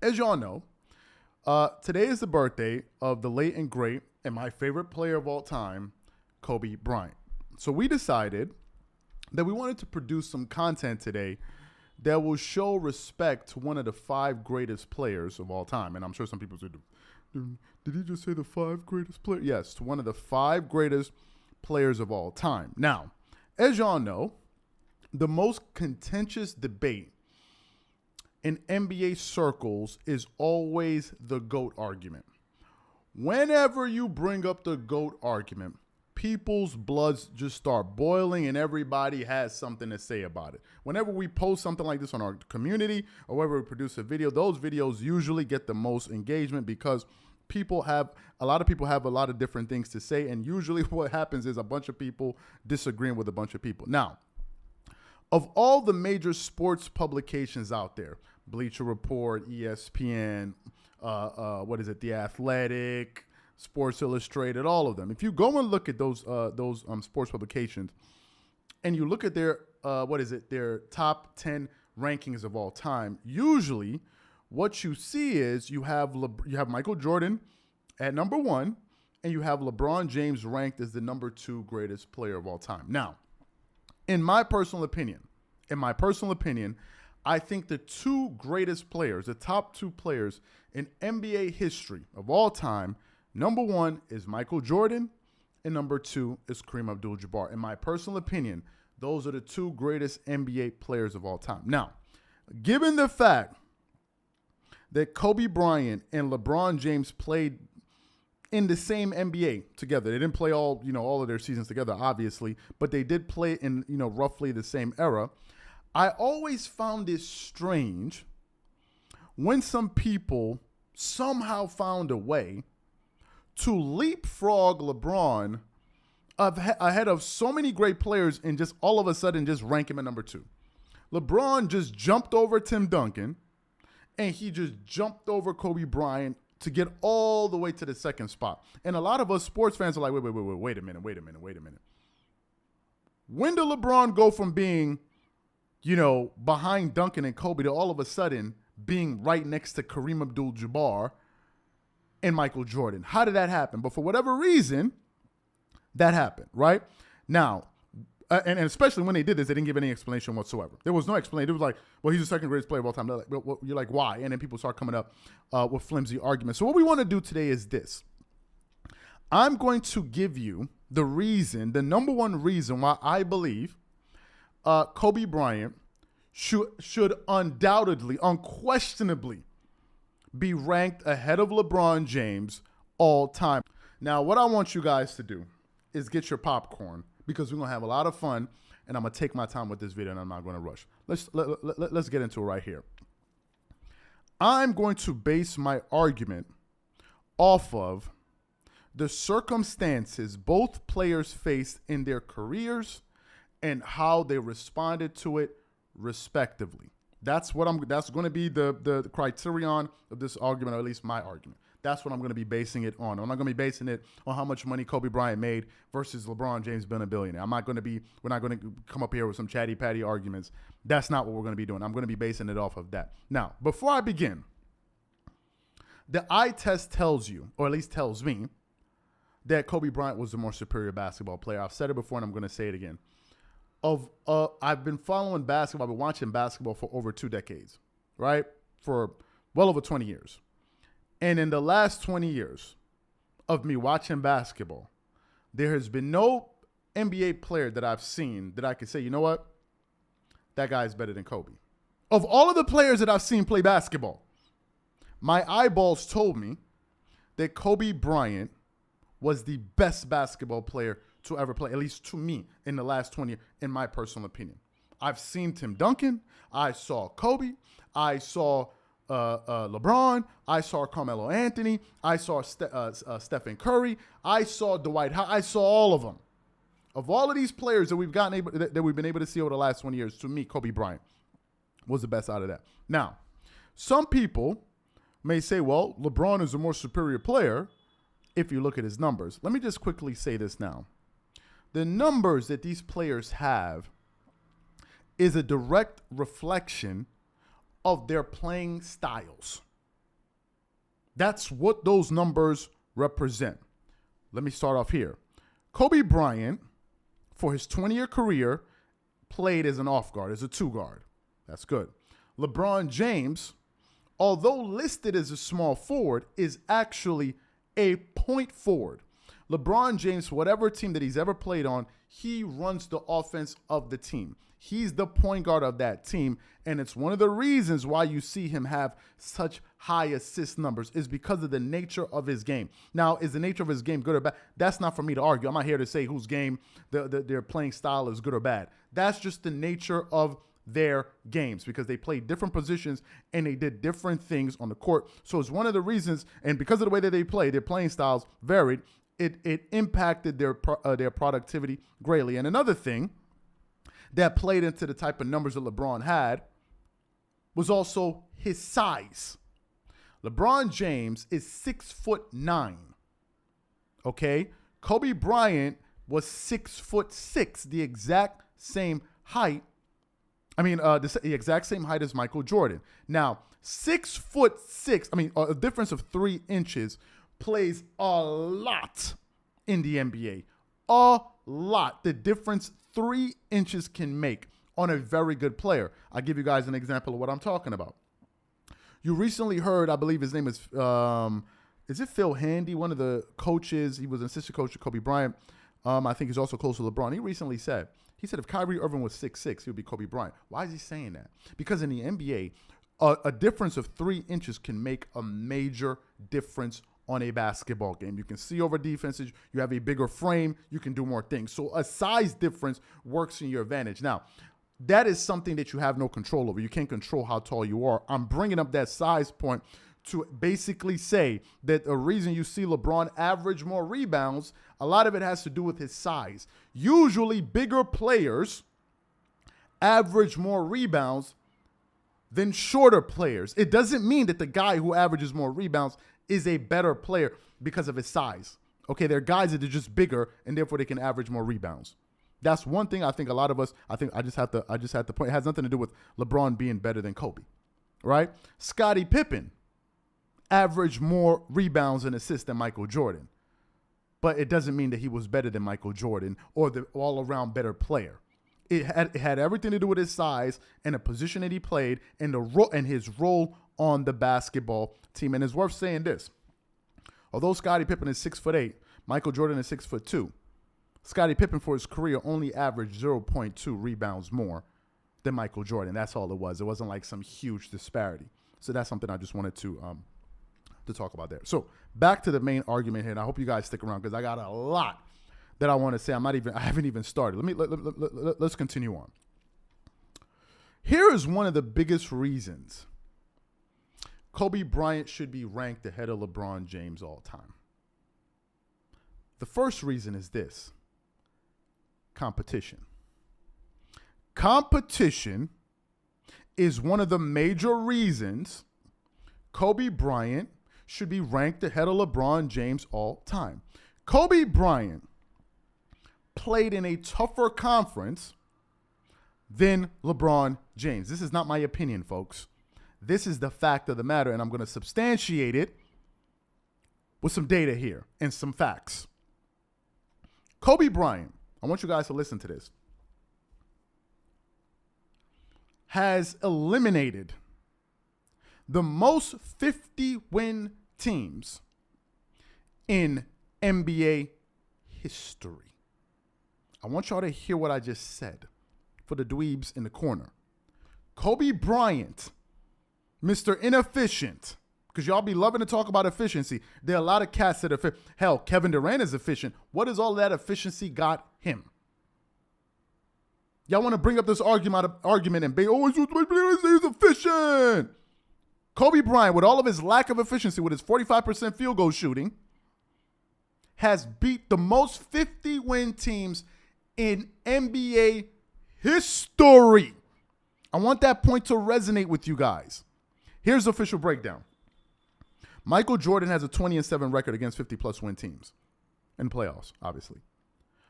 as y'all know, today is the birthday of the late and great and my favorite player of all time, Kobe Bryant. So we decided that we wanted to produce some content today that will show respect to one of the 5 greatest players of all time. And I'm sure some people say, did he just say the 5 greatest players? Yes, to one of the 5 greatest players of all time. Now, as y'all know, the most contentious debate in NBA circles is always the GOAT argument. Whenever you bring up the GOAT argument, people's bloods just start boiling and everybody has something to say about it. Whenever we post something like this on our community or whenever we produce a video, those videos usually get the most engagement because a lot of people have a lot of different things to say, and usually what happens is a bunch of people disagreeing with a bunch of people. Now, of all the major sports publications out there, Bleacher Report, ESPN, The Athletic, Sports Illustrated, all of them. If you go and look at those sports publications, and you look at their their top 10 rankings of all time, usually what you see is you have Michael Jordan at number 1, and you have LeBron James ranked as the number 2 greatest player of all time. Now, in my personal opinion, I think the 2 greatest players, the top 2 players in NBA history of all time, number 1 is Michael Jordan, and number 2 is Kareem Abdul-Jabbar. In my personal opinion, those are the 2 greatest NBA players of all time. Now, given the fact that Kobe Bryant and LeBron James played in the same NBA together, they didn't play all of their seasons together, obviously, but they did play in roughly the same era. I always found it strange when some people somehow found a way to leapfrog LeBron ahead of so many great players and just all of a sudden just rank him at number 2. LeBron just jumped over Tim Duncan, and he just jumped over Kobe Bryant to get all the way to the 2nd spot. And a lot of us sports fans are like, wait a minute. When did LeBron go from being, behind Duncan and Kobe to all of a sudden being right next to Kareem Abdul-Jabbar and Michael Jordan? How did that happen? But for whatever reason, that happened, right? Now, and especially when they did this, they didn't give any explanation whatsoever. There was no explanation. It was like, well, he's the 2nd greatest player of all time. Like, well, you're like, why? And then people start coming up with flimsy arguments. So what we want to do today is this. I'm going to give you the number 1 reason why I believe Kobe Bryant should unquestionably be ranked ahead of LeBron James all time. Now, what I want you guys to do is get your popcorn, because we're going to have a lot of fun, and I'm going to take my time with this video, and I'm not going to rush. Let's get into it right here. I'm going to base my argument off of the circumstances both players faced in their careers and how they responded to it respectively. That's going to be the criterion of this argument, or at least my argument. That's what I'm going to be basing it on. I'm not going to be basing it on how much money Kobe Bryant made versus LeBron James being a billionaire. We're not going to come up here with some chatty patty arguments. That's not what we're going to be doing. I'm going to be basing it off of that. Now, before I begin, the eye test tells you, or at least tells me, that Kobe Bryant was the more superior basketball player. I've said it before and I'm going to say it again. I've been following basketball. I've been watching basketball for over 2 decades, right? For well over 20 years. And in the last 20 years of me watching basketball, there has been no NBA player that I've seen that I could say, you know what? That guy's better than Kobe. Of all of the players that I've seen play basketball, my eyeballs told me that Kobe Bryant was the best basketball player to ever play, at least to me, in the last 20 years, in my personal opinion. I've seen Tim Duncan. I saw Kobe. I saw LeBron. I saw Carmelo Anthony. I saw Stephen Curry. I saw Dwight Howard. I saw all of them. Of all of these players that we've been able to see over the last 20 years, to me, Kobe Bryant was the best out of that. Now, some people may say, well, LeBron is a more superior player if you look at his numbers. Let me just quickly say this now. The numbers that these players have is a direct reflection of their playing styles. That's what those numbers represent. Let me start off here. Kobe Bryant, for his 20-year career, played as an off guard, as a two guard. That's good. LeBron James, although listed as a small forward, is actually a point forward. LeBron James, whatever team that he's ever played on, he runs the offense of the team. He's the point guard of that team, and it's one of the reasons why you see him have such high assist numbers is because of the nature of his game. Now, is the nature of his game good or bad? That's not for me to argue. I'm not here to say whose game, their playing style is good or bad. That's just the nature of their games because they played different positions and they did different things on the court. So it's one of the reasons, and because of the way that they play, their playing styles varied, it impacted their productivity greatly. And another thing that played into the type of numbers that LeBron had was also his size. LeBron James is 6'9". Okay? Kobe Bryant was 6'6", the exact same height. The exact same height as Michael Jordan. Now, 6'6", a difference of 3 inches plays a lot in the NBA. A lot. The difference 3 inches can make on a very good player. I'll give you guys an example of what I'm talking about. You recently heard, I believe his name is it Phil Handy, one of the coaches? He was an assistant coach to Kobe Bryant. I think he's also close to LeBron. He recently said, if Kyrie Irving was 6'6", he would be Kobe Bryant. Why is he saying that? Because in the NBA, a difference of 3 inches can make a major difference on a basketball game. You can see over defenses. You have a bigger frame. You can do more things. So a size difference works in your advantage. Now, that is something that you have no control over. You can't control how tall you are. I'm bringing up that size point to basically say that the reason you see LeBron average more rebounds, a lot of it has to do with his size. Usually bigger players average more rebounds than shorter players. It doesn't mean that the guy who averages more rebounds is a better player because of his size. Okay, there are guys that are just bigger and therefore they can average more rebounds. That's one thing I think a lot of us, I just have to point. It has nothing to do with LeBron being better than Kobe, right? Scottie Pippen averaged more rebounds and assists than Michael Jordan. But it doesn't mean that he was better than Michael Jordan or the all-around better player. It had everything to do with his size and the position that he played and his role on the basketball team. And it's worth saying this. Although Scottie Pippen is 6'8", Michael Jordan is 6'2". Scottie Pippen for his career only averaged 0.2 rebounds more than Michael Jordan. That's all it was. It wasn't like some huge disparity. So that's something I just wanted to talk about there. So back to the main argument here, and I hope you guys stick around because I got a lot that I want to say. I haven't even started. Let's continue on. Here is one of the biggest reasons Kobe Bryant should be ranked ahead of LeBron James all time. The first reason is this: competition. Competition is one of the major reasons Kobe Bryant should be ranked ahead of LeBron James all time. Kobe Bryant played in a tougher conference than LeBron James. This is not my opinion, folks. This is the fact of the matter, and I'm going to substantiate it with some data here and some facts. Kobe Bryant, I want you guys to listen to this, has eliminated the most 50-win teams in NBA history. I want y'all to hear what I just said for the dweebs in the corner. Kobe Bryant, Mr. Inefficient, because y'all be loving to talk about efficiency. There are a lot of cats that are hell, Kevin Durant is efficient. What has all that efficiency got him? Y'all want to bring up this argument and be, he's efficient. Kobe Bryant, with all of his lack of efficiency, with his 45% field goal shooting, has beat the most 50-win teams in NBA history. I want that point to resonate with you guys. Here's the official breakdown. Michael Jordan has a 20-7 record against 50-plus win teams in playoffs, obviously.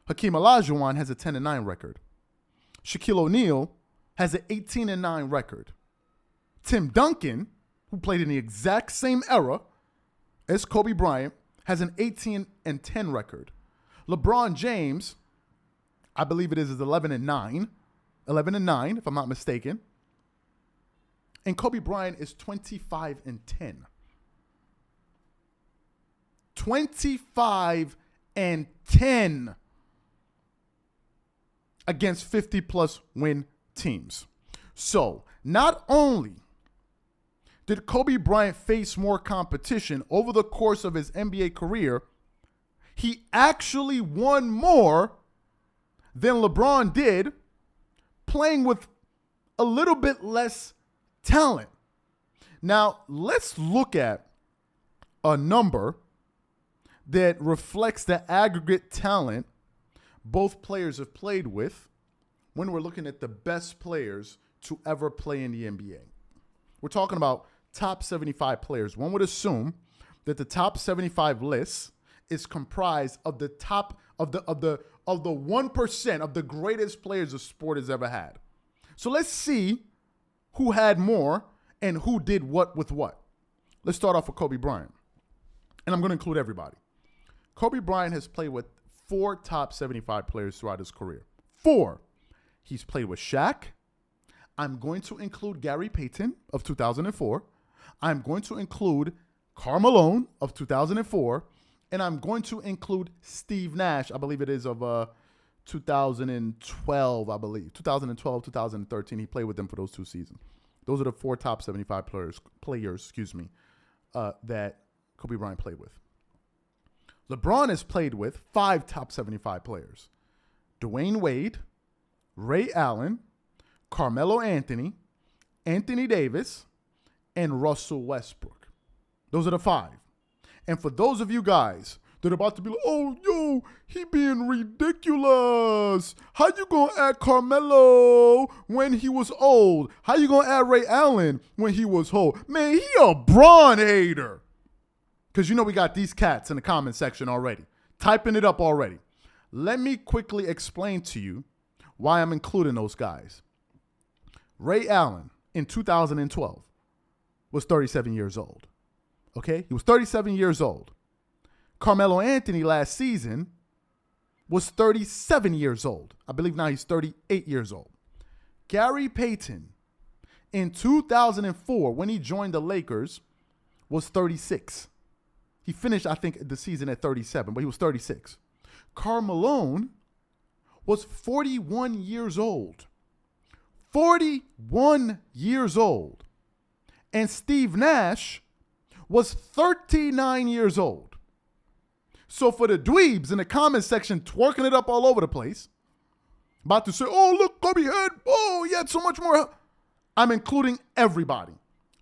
Hakeem Olajuwon has a 10-9 record. Shaquille O'Neal has an 18-9 record. Tim Duncan, who played in the exact same era, is Kobe Bryant, has an 18-10 record. LeBron James, I believe it is 11-9, if I'm not mistaken. And Kobe Bryant is 25-10. 25-10 against 50-plus win teams. So, not only did Kobe Bryant face more competition over the course of his NBA career, he actually won more than LeBron did playing with a little bit less talent. Now, let's look at a number that reflects the aggregate talent both players have played with when we're looking at the best players to ever play in the NBA. We're talking about top 75 players. One would assume that the top 75 list is comprised of the top of the 1% of the greatest players the sport has ever had. So let's see who had more and who did what with what. Let's start off with Kobe Bryant. And I'm going to include everybody. Kobe Bryant has played with 4 top 75 players throughout his career. 4. He's played with Shaq. I'm going to include Gary Payton of 2004. I'm going to include Karl Malone of 2004. And I'm going to include Steve Nash, I believe it is of 2012, I believe. 2012, 2013. He played with them for those 2 seasons. Those are the 4 top 75 players, that Kobe Bryant played with. LeBron has played with 5 top 75 players. Dwayne Wade, Ray Allen, Carmelo Anthony, Anthony Davis, and Russell Westbrook. Those are the 5. And for those of you guys that are about to be like, oh, yo, he being ridiculous. How you going to add Carmelo when he was old? How you going to add Ray Allen when he was old? Man, he a Bron hater. Because you know we got these cats in the comment section already. Typing it up already. Let me quickly explain to you why I'm including those guys. Ray Allen in 2012 was 37 years old. Okay? He was 37 years old. Carmelo Anthony last season was 37 years old. I believe now he's 38 years old. Gary Payton in 2004, when he joined the Lakers, was 36. He finished, I think, the season at 37, but he was 36. Karl Malone was 41 years old. 41 years old. And Steve Nash was 39 years old. So for the dweebs in the comment section twerking it up all over the place, about to say, oh, look, Kobe had, he had so much more. I'm including everybody.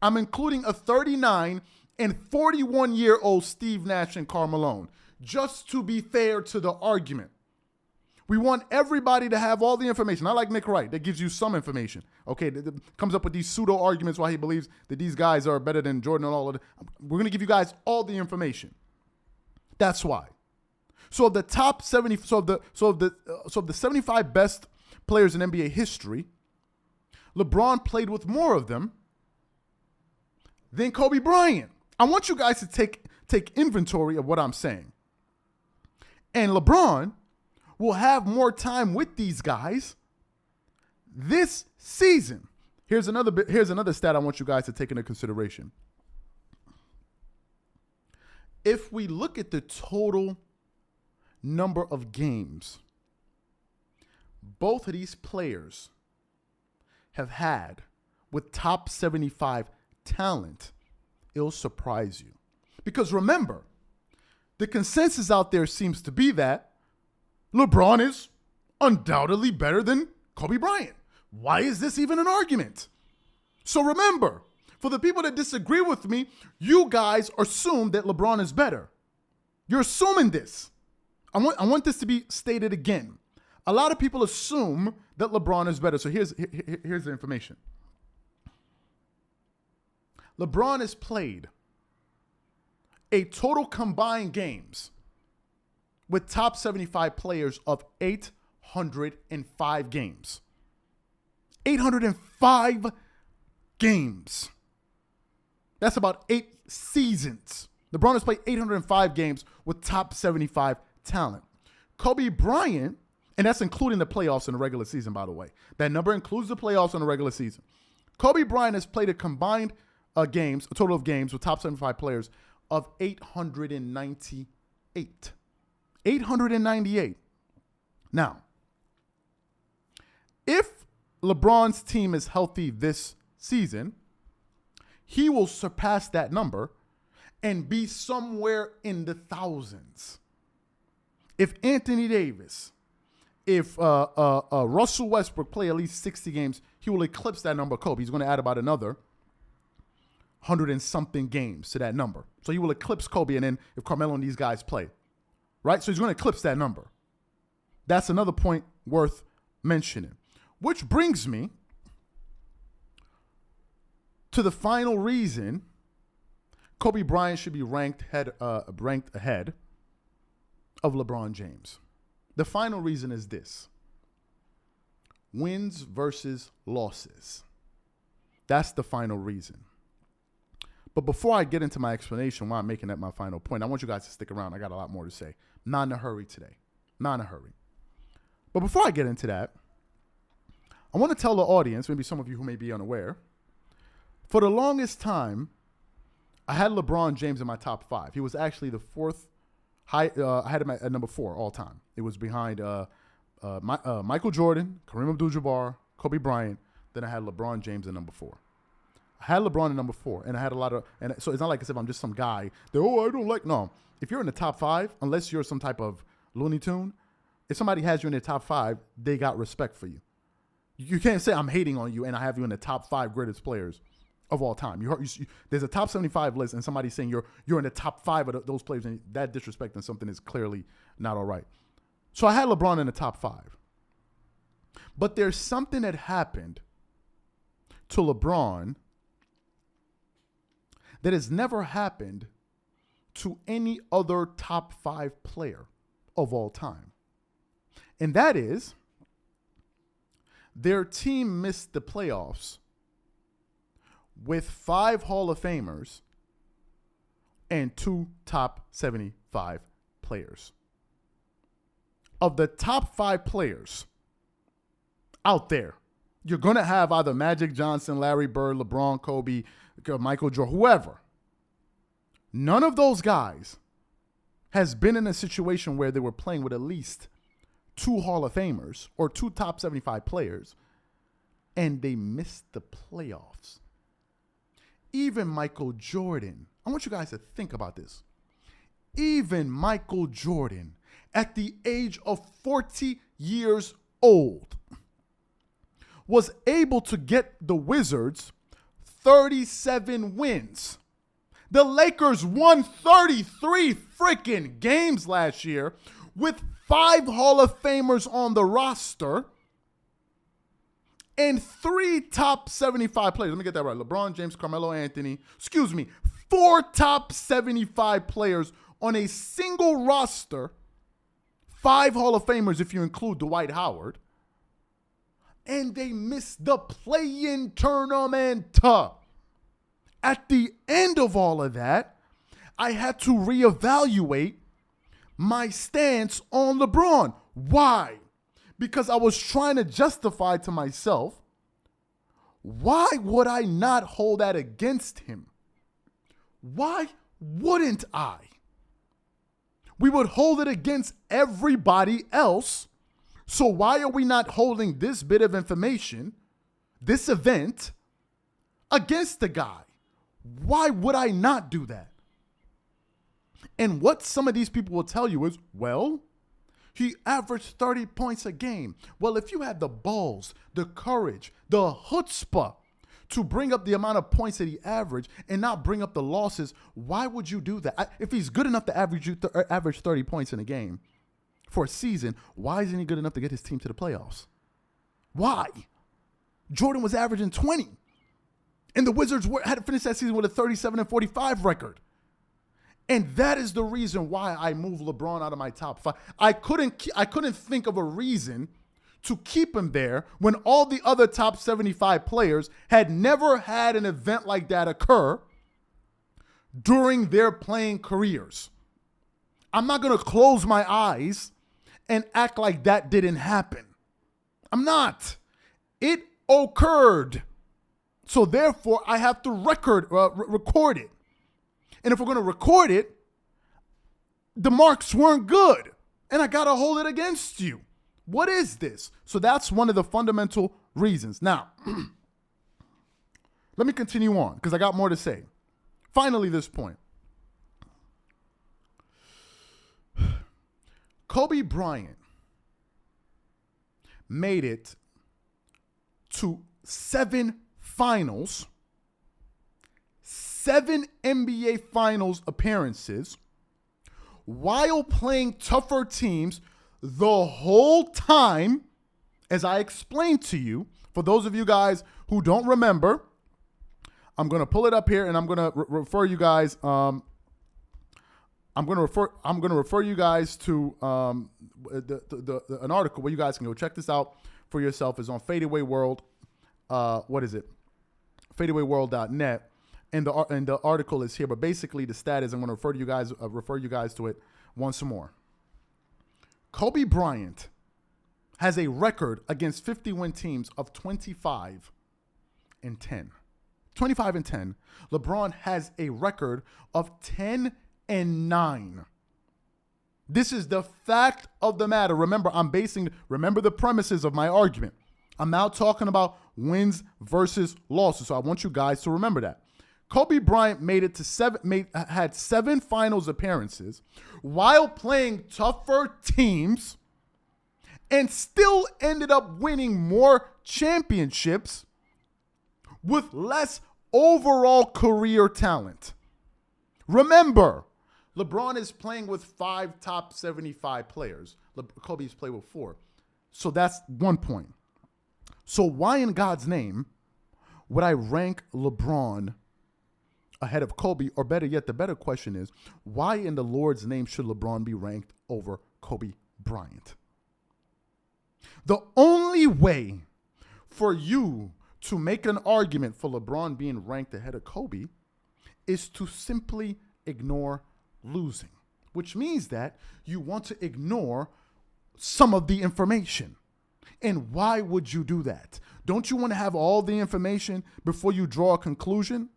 I'm including a 39 and 41-year-old Steve Nash and Karl Malone, just to be fair to the argument. We want everybody to have all the information. I like Nick Wright. That gives you some information. Okay, that comes up with these pseudo arguments why he believes that these guys are better than Jordan and all of it. We're going to give you guys all the information. That's why. So of the top 70, so of the 75 best players in NBA history, LeBron played with more of them than Kobe Bryant. I want you guys to take inventory of what I'm saying. And LeBron will have more time with these guys this season. Here's another stat I want you guys to take into consideration. If we look at the total number of games both of these players have had with top 75 talent, it'll surprise you. Because remember, the consensus out there seems to be that LeBron is undoubtedly better than Kobe Bryant. Why is this even an argument? So remember, for the people that disagree with me, you guys assume that LeBron is better. You're assuming this. I want this to be stated again. A lot of people assume that LeBron is better. So here's the information. LeBron has played a total combined games with top 75 players of 805 games. 805 games. That's about 8 seasons. LeBron has played 805 games with top 75 talent. Kobe Bryant, and that's including the playoffs and the regular season, by the way. That number includes the playoffs and the regular season. Kobe Bryant has played a combined a total of games with top 75 players of 898. 898. Now, if LeBron's team is healthy this season, he will surpass that number and be somewhere in the thousands. If Anthony Davis, if Russell Westbrook play at least 60 games, he will eclipse that number. Kobe, he's going to add about another 100 and something games to that number. So he will eclipse Kobe, and then if Carmelo and these guys play, right? So he's going to eclipse that number. That's another point worth mentioning. Which brings me to the final reason Kobe Bryant should be ranked ahead of LeBron James. The final reason is this: wins versus losses. That's the final reason. But before I get into my explanation why I'm making that my final point, I want you guys to stick around. I got a lot more to say. Not in a hurry today. Not in a hurry. But before I get into that, I want to tell the audience, maybe some of you who may be unaware, for the longest time, I had LeBron James in my top 5. He was actually the fourth I had him at number 4 all time. It was behind Michael Jordan, Kareem Abdul-Jabbar, Kobe Bryant. Then I had LeBron James at number 4. I had LeBron at number 4, and I had a lot of, and so it's not like as if I'm just some guy that, I don't like. No, if you're in the top 5, unless you're some type of Looney Tune, if somebody has you in the top 5, they got respect for you. You can't say I'm hating on you and I have you in the top 5 greatest players of all time. There's a top 75 list, and somebody's saying you're in the top 5 of those players, and that disrespecting something is clearly not all right. So I had LeBron in the top 5. But there's something that happened to LeBron that has never happened to any other top 5 player of all time. And that is, their team missed the playoffs with 5 Hall of Famers and 2 top 75 players. Of the top 5 players out there, you're going to have either Magic Johnson, Larry Bird, LeBron, Kobe, Michael Jordan, whoever. None of those guys has been in a situation where they were playing with at least 2 Hall of Famers or 2 top 75 players, and they missed the playoffs. Even Michael Jordan, I want you guys to think about this. Even Michael Jordan, at the age of 40 years old, was able to get the Wizards 37 wins. The Lakers won 33 freaking games last year with 5 Hall of Famers on the roster and 3 top 75 players. Let me get that right. LeBron James, Carmelo Anthony. 4 top 75 players on a single roster. 5 Hall of Famers if you include Dwight Howard. And they missed the play-in tournament. At the end of all of that, I had to reevaluate my stance on LeBron. Why? Because I was trying to justify to myself, why would I not hold that against him? Why wouldn't I? We would hold it against everybody else. So why are we not holding this bit of information, this event, against the guy? Why would I not do that? And what some of these people will tell you is, well, he averaged 30 points a game. Well, if you had the balls, the courage, the chutzpah to bring up the amount of points that he averaged and not bring up the losses, why would you do that? If he's good enough to average 30 points in a game for a season, why isn't he good enough to get his team to the playoffs? Why? Jordan was averaging 20. And the Wizards had to finish that season with a 37-45 record. And that is the reason why I moved LeBron out of my top 5. I couldn't think of a reason to keep him there when all the other top 75 players had never had an event like that occur. during their playing careers. I'm not going to close my eyes and act like that didn't happen. I'm not. It occurred. So therefore, I have to record it. And if we're going to record it, the marks weren't good. And I got to hold it against you. What is this? So that's one of the fundamental reasons. Now, let me continue on because I got more to say. Finally, this point. Kobe Bryant made it to 7 finals, 7 NBA Finals appearances, while playing tougher teams the whole time, as I explained to you. For those of you guys who don't remember, I'm going to pull it up here and I'm going to refer you guys. I'm going to refer you guys to an article where you guys can go check this out for yourself. It's on Fadeaway World. Fadeawayworld.net. And the article is here. But basically, the stat is I'm going to refer you guys to it once more. Kobe Bryant has a record against 50-win teams of 25-10. 25-10. LeBron has a record of 10-9. This is the fact of the matter. Remember the premises of my argument. I'm now talking about wins versus losses. So I want you guys to remember that. Kobe Bryant had 7 finals appearances while playing tougher teams and still ended up winning more championships with less overall career talent. Remember, LeBron is playing with 5 top 75 players. Kobe's played with 4. So that's one point. So why in God's name would I rank LeBron ahead of Kobe? Or better yet, the better question is, why in the Lord's name should LeBron be ranked over Kobe Bryant? The only way for you to make an argument for LeBron being ranked ahead of Kobe is to simply ignore losing, which means that you want to ignore some of the information. And why would you do that? Don't you want to have all the information before you draw a conclusion?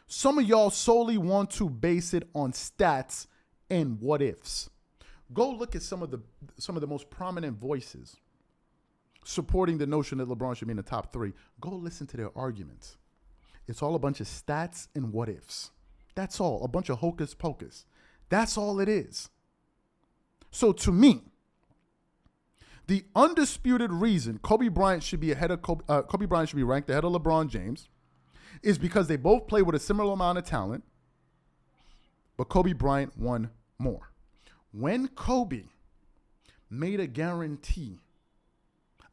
Some of y'all solely want to base it on stats and what ifs. Go look at some of the most prominent voices supporting the notion that LeBron should be in the top 3. Go listen to their arguments. It's all a bunch of stats and what ifs. That's all. A bunch of hocus pocus. That's all it is. So to me, the undisputed reason Kobe Bryant should be ranked ahead of LeBron James is because they both play with a similar amount of talent, but Kobe Bryant won more. When Kobe made a guarantee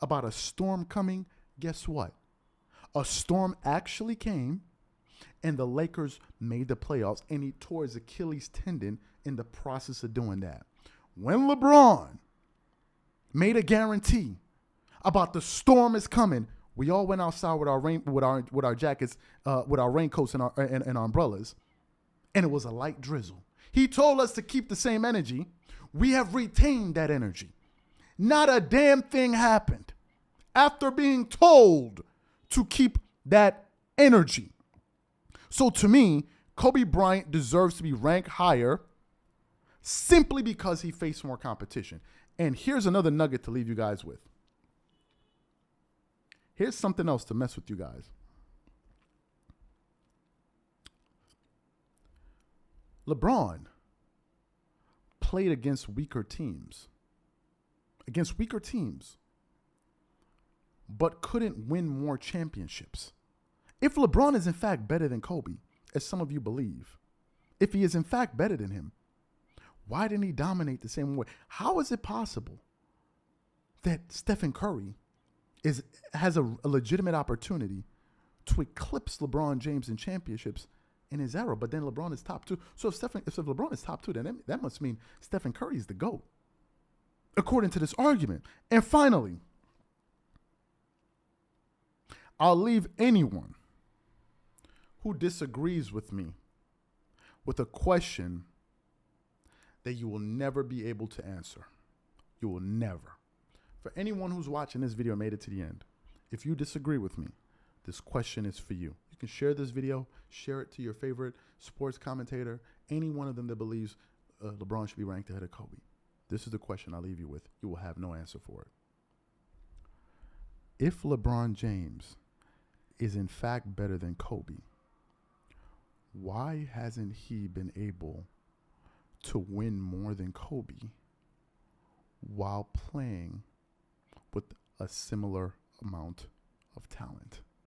about a storm coming, guess what? A storm actually came, and the Lakers made the playoffs, and he tore his Achilles tendon in the process of doing that. When LeBron made a guarantee about the storm is coming, we all went outside with our jackets, with our raincoats and our umbrellas, and it was a light drizzle. He told us to keep the same energy. We have retained that energy. Not a damn thing happened after being told to keep that energy. So to me, Kobe Bryant deserves to be ranked higher simply because he faced more competition. And here's another nugget to leave you guys with. Here's something else to mess with you guys. LeBron played against weaker teams. But couldn't win more championships. If LeBron is in fact better than Kobe, as some of you believe, if he is in fact better than him, why didn't he dominate the same way? How is it possible that Stephen Curry has a legitimate opportunity to eclipse LeBron James in championships in his era, but then LeBron is top 2? So if LeBron is top 2, then that must mean Stephen Curry is the GOAT, according to this argument. And finally, I'll leave anyone who disagrees with me with a question that you will never be able to answer. You will never. For anyone who's watching this video and made it to the end, if you disagree with me, this question is for you. You can share this video, share it to your favorite sports commentator, any one of them that believes LeBron should be ranked ahead of Kobe. This is the question I'll leave you with. You will have no answer for it. If LeBron James is in fact better than Kobe, why hasn't he been able to win more than Kobe while playing with a similar amount of talent?